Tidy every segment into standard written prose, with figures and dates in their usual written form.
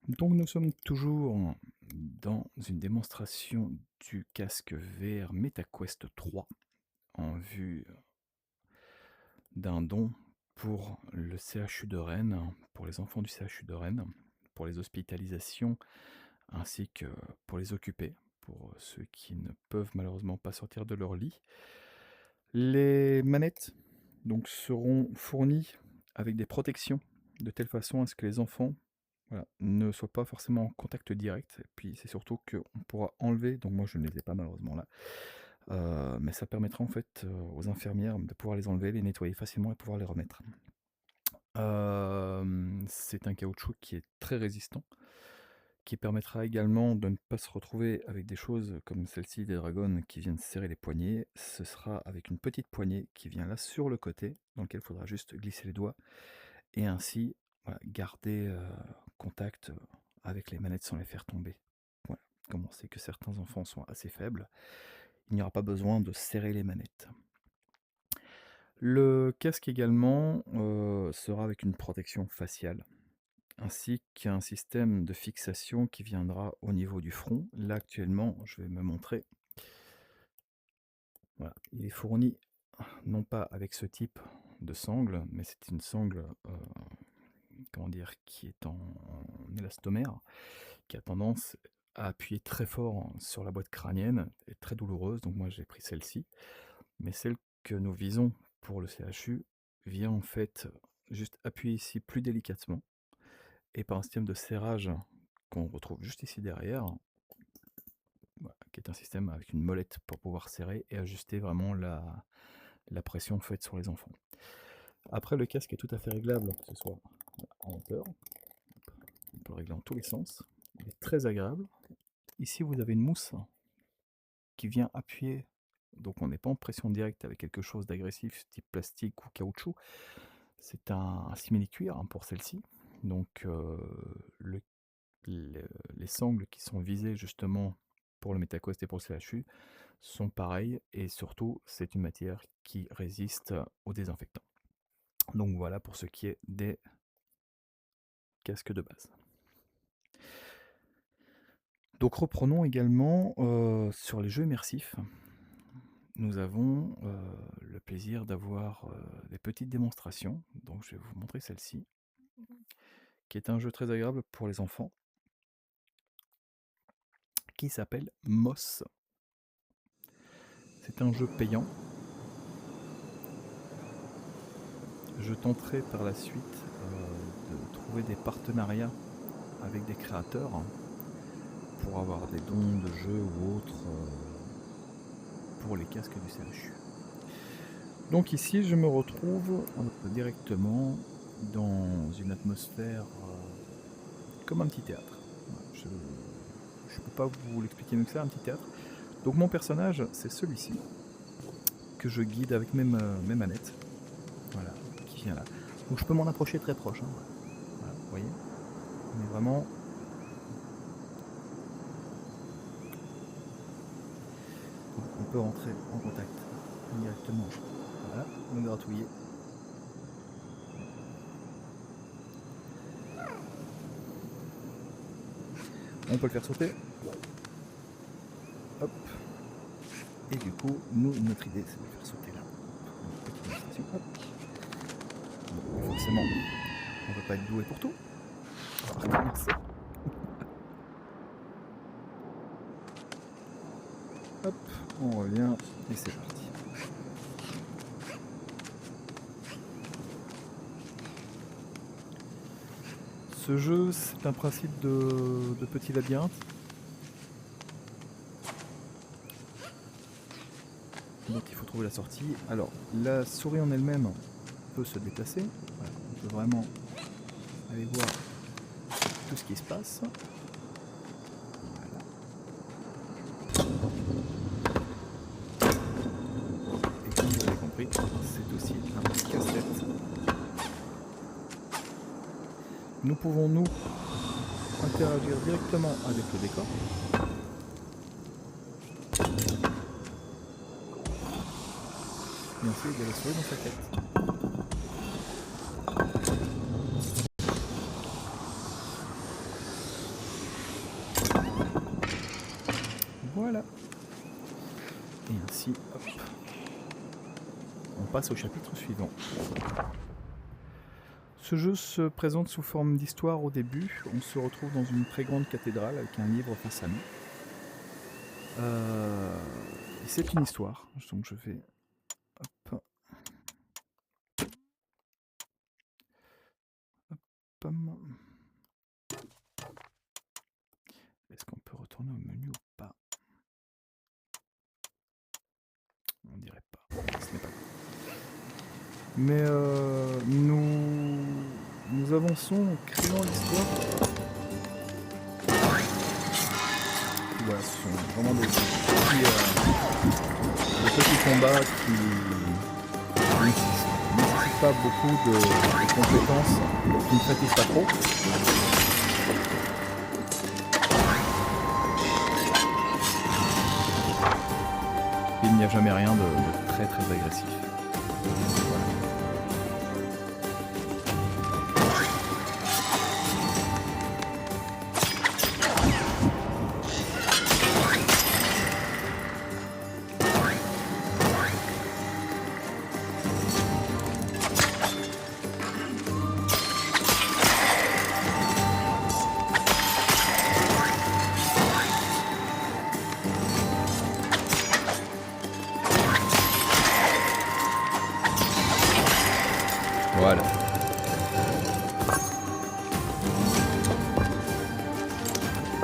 Donc nous sommes toujours dans une démonstration du casque VR MetaQuest 3 en vue d'un don pour le CHU de Rennes, pour les enfants du CHU de Rennes, pour les hospitalisations ainsi que pour les occupés, pour ceux qui ne peuvent malheureusement pas sortir de leur lit. Les manettes donc seront fournies avec des protections de telle façon à ce que les enfants voilà, ne soient pas forcément en contact direct. Et puis c'est surtout qu'on pourra enlever, donc moi je ne les ai pas malheureusement là, mais ça permettra en fait aux infirmières de pouvoir les enlever, les nettoyer facilement et pouvoir les remettre. C'est un caoutchouc qui est très résistant, qui permettra également de ne pas se retrouver avec des choses comme celle-ci des dragons qui viennent serrer les poignets. Ce sera avec une petite poignée qui vient là sur le côté, dans lequel il faudra juste glisser les doigts et ainsi voilà, garder contact avec les manettes sans les faire tomber. Voilà. Comme on sait que certains enfants sont assez faibles, il n'y aura pas besoin de serrer les manettes. Le casque également sera avec une protection faciale, ainsi qu'un système de fixation qui viendra au niveau du front. Là actuellement, je vais me montrer. Voilà, il est fourni non pas avec ce type de sangle, mais c'est une sangle comment dire, qui est en élastomère, qui a tendance à appuyer très fort sur la boîte crânienne, et très douloureuse, donc moi j'ai pris celle-ci. Mais celle que nous visons pour le CHU vient en fait juste appuyer ici plus délicatement, et par un système de serrage qu'on retrouve juste ici derrière, voilà, qui est un système avec une molette pour pouvoir serrer et ajuster vraiment la pression faite sur les enfants. Après, le casque est tout à fait réglable, que ce soit en hauteur, on peut le régler en tous les sens, il est très agréable. Ici, vous avez une mousse qui vient appuyer, donc on n'est pas en pression directe avec quelque chose d'agressif type plastique ou caoutchouc. C'est un simili-cuir pour celle-ci. Donc le, les sangles qui sont visées justement pour le MetaQuest et pour le CHU sont pareilles et surtout c'est une matière qui résiste aux désinfectants. Donc voilà pour ce qui est des casques de base. Donc reprenons également sur les jeux immersifs. Nous avons le plaisir d'avoir des petites démonstrations. Donc je vais vous montrer celle-ci, qui est un jeu très agréable pour les enfants, qui s'appelle Moss. C'est un jeu payant. Je tenterai par la suite de trouver des partenariats avec des créateurs pour avoir des dons de jeux ou autres pour les casques du CHU. Donc ici, je me retrouve directement dans une atmosphère comme un petit théâtre. Je ne peux pas vous l'expliquer mieux que ça, un petit théâtre. Donc mon personnage, c'est celui-ci, que je guide avec mes manettes. Voilà, qui vient là. Donc je peux m'en approcher très proche. Hein. Voilà, vous voyez. On est vraiment... On peut rentrer en contact directement. Voilà, me gratouiller. On peut le faire sauter. Hop. Et du coup, notre idée, c'est de le faire sauter là. Donc, petite démonstration. Hop. Bon, forcément, on ne va pas être doué pour tout. On va recommencer. Hop, on revient et c'est parti. Ce jeu, c'est un principe de petit labyrinthe. Donc il faut trouver la sortie. Alors, la souris en elle-même peut se déplacer. Voilà, on peut vraiment aller voir tout ce qui se passe. Voilà. Et comme vous l'avez compris, c'est aussi un casse-tête. Nous pouvons nous interagir directement avec le décor. Et ensuite, il y a la souris dans sa tête. Voilà. Et ainsi, hop, on passe au chapitre suivant. Ce jeu se présente sous forme d'histoire au début. On se retrouve dans une très grande cathédrale avec un livre face à nous. Et c'est une histoire, donc je vais... Hop, pam. Est-ce qu'on peut retourner au menu ou pas? On dirait pas. Ce n'est pas grave. Mais nous avançons en créant l'histoire. Voilà, ce sont vraiment des petits combats qui ne nécessitent pas beaucoup de compétences, qui ne fatiguent pas trop. Il n'y a jamais rien de très très agressif. Voilà.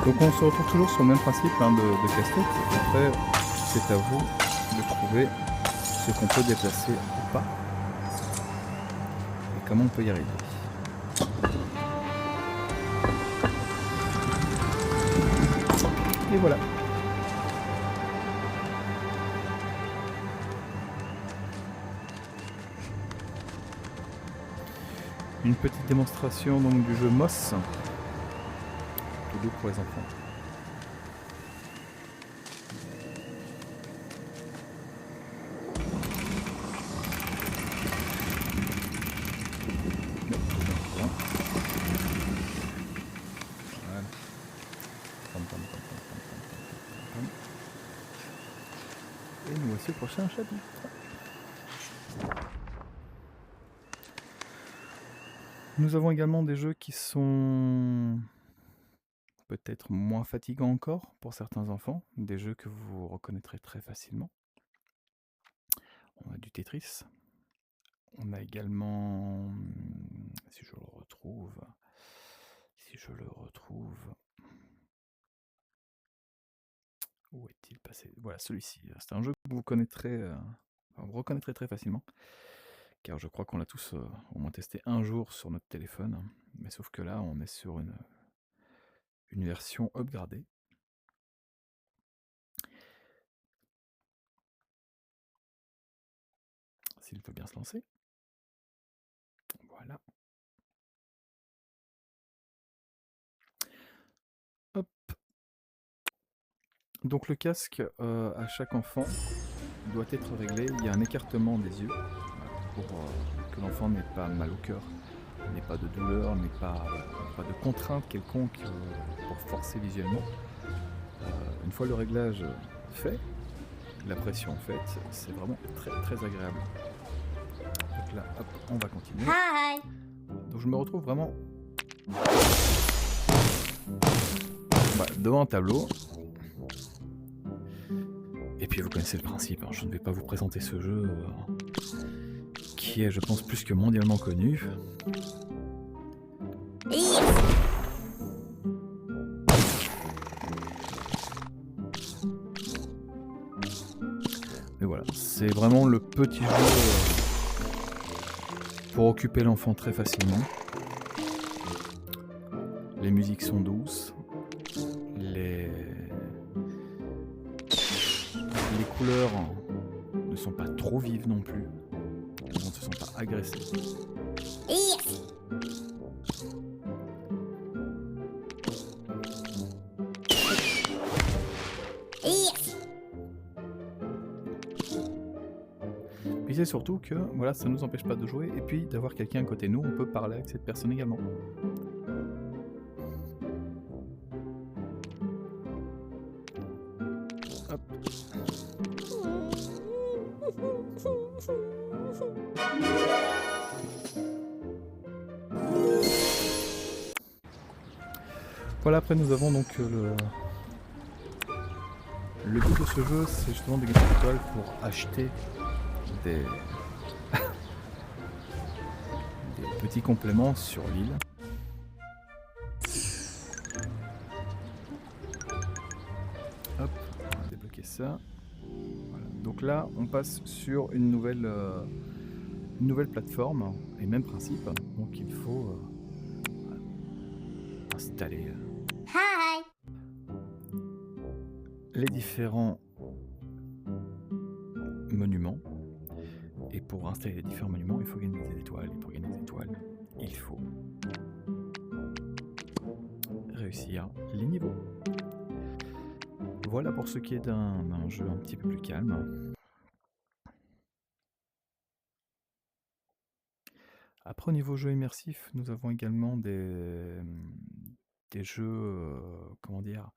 Donc on se retrouve toujours sur le même principe de casse-tête. Après, c'est à vous de trouver ce qu'on peut déplacer ou pas. Et comment on peut y arriver. Et voilà. Une petite démonstration donc du jeu Moss, tout doux pour les enfants. Voilà. Et nous voici au prochain chapitre. Nous avons également des jeux qui sont peut-être moins fatigants encore pour certains enfants, des jeux que vous reconnaîtrez très facilement. On a du Tetris. On a également, si je le retrouve, où est-il passé? Voilà, celui-ci. C'est un jeu que vous connaîtrez, vous reconnaîtrez très facilement, car je crois qu'on l'a tous au moins testé un jour sur notre téléphone, mais sauf que là, on est sur une version upgradée. S'il veut bien se lancer. Voilà. Hop. Donc le casque à chaque enfant doit être réglé. Il y a un écartement des yeux pour que l'enfant n'ait pas mal au cœur, n'ait pas de douleur, n'ait pas de contrainte quelconque pour forcer visuellement. Une fois le réglage fait, la pression faite, c'est vraiment très très agréable. Donc là, hop, on va continuer. Hi. Donc je me retrouve vraiment devant un tableau. Et puis vous connaissez le principe, hein, je ne vais pas vous présenter ce jeu qui est, je pense, plus que mondialement connu. Mais voilà, c'est vraiment le petit jeu pour occuper l'enfant très facilement. Les musiques sont douces, les couleurs ne sont pas trop vives non plus, on ne se sent pas agressé. Puis c'est surtout que voilà, ça ne nous empêche pas de jouer et puis d'avoir quelqu'un à côté de nous, on peut parler avec cette personne également. Hop. Voilà, après nous avons donc le but de ce jeu, c'est justement de gagner des étoiles pour acheter des, des petits compléments sur l'île. Hop, on va débloquer ça. Voilà. Donc là, on passe sur une nouvelle plateforme, et même principe. Donc il faut installer les différents monuments. Et pour installer les différents monuments, il faut gagner des étoiles. Et pour gagner des étoiles, il faut réussir les niveaux. Voilà pour ce qui est d'un jeu un petit peu plus calme. Après, au niveau jeu immersif, nous avons également des jeux, comment dire,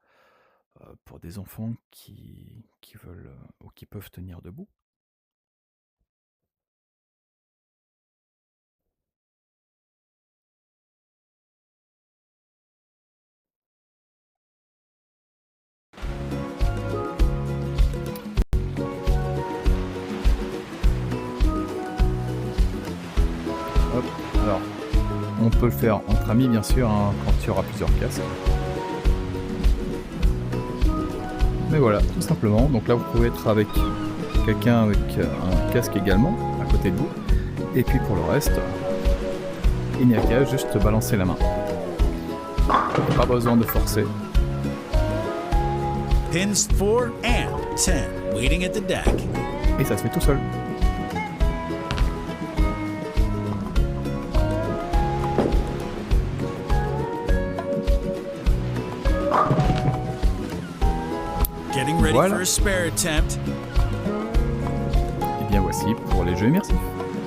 pour des enfants qui veulent ou qui peuvent tenir debout. Hop, alors, on peut le faire entre amis, bien sûr, hein, quand il y aura plusieurs casques. Mais voilà, tout simplement. Donc là, vous pouvez être avec quelqu'un avec un casque également, à côté de vous. Et puis pour le reste, il n'y a qu'à juste balancer la main. Pas besoin de forcer. Pins 4 and 10 waiting at the deck. Et ça se fait tout seul. Getting ready Voilà. for a spare attempt. Et bien voici pour les jeux immersifs.